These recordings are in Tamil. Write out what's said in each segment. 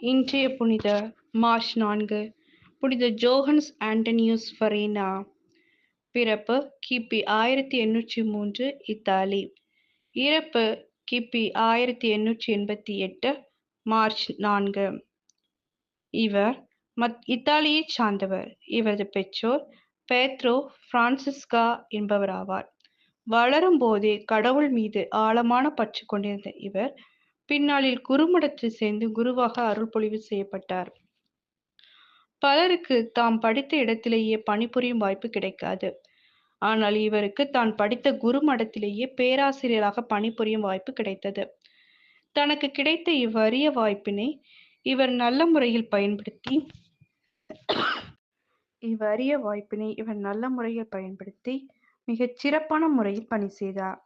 இன்றைய புனிதர் மார்ச் 4. புனித ஜோஹன்ஸ் ஆண்டனியூஸ் ஃபரீனா. பிறப்பு கிபி 1803 இத்தாலி. இறப்பு கிபி 1888 மார்ச் 4. இவர் இத்தாலியைச் சார்ந்தவர். இவரது பெற்றோர் பேத்ரோ பிரான்சிஸ்கா என்பவராவார். வளரும் போதே கடவுள் மீது ஆழமான பற்று கொண்டிருந்த இவர் பின்னாளில் குருமடத்தில் சேர்ந்து குருவாக அருள்பொழிவு செய்யப்பட்டார். பலருக்கு தாம் படித்த இடத்திலேயே பணிபுரியும் வாய்ப்பு கிடைக்காது. ஆனால் இவருக்கு தான் படித்த குருமடத்திலேயே பேராசிரியராக பணிபுரியும் வாய்ப்பு கிடைத்தது. தனக்கு கிடைத்த இவ்வரிய வாய்ப்பினை இவர் நல்ல முறையில் பயன்படுத்தி மிகச் சிறப்பான முறையில் பணி செய்தார்.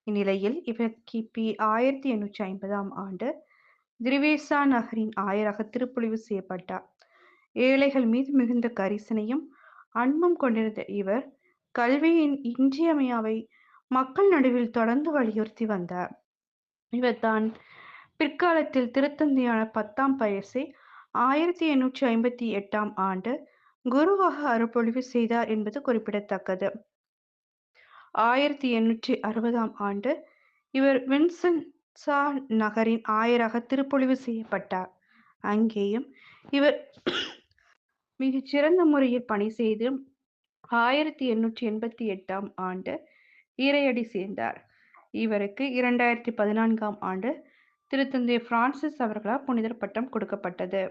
இந்நிலையில் இவர் கிபி 1850 ஆண்டு திரிவேசா நகரின் ஆயராக திருப்பொழிவு செய்யப்பட்டார். ஏழைகள் மீது மிகுந்த கரிசனையும் அன்பும் கொண்டிருந்த இவர் கல்வியின் இன்றியமையாவை மக்கள் நடுவில் தொடர்ந்து வலியுறுத்தி வந்தார். இவர் தான் பிற்காலத்தில் திருத்தந்தையான 10ஆம் பயஸை 1858 ஆண்டு குருவாக அருள்பொழிவு செய்தார் என்பது குறிப்பிடத்தக்கது. 1860 ஆண்டு இவர் வின்சென்சா நகரின் ஆயராக திருப்பொழிவு செய்யப்பட்டார். அங்கேயும் இவர் மிகச் சிறந்த முறையில் பணி செய்து 1888 ஆண்டு இறையடி சேர்ந்தார். இவருக்கு 2014 ஆண்டு திருத்தந்தை பிரான்சிஸ் அவர்களால் புனிதர் பட்டம் கொடுக்கப்பட்டது.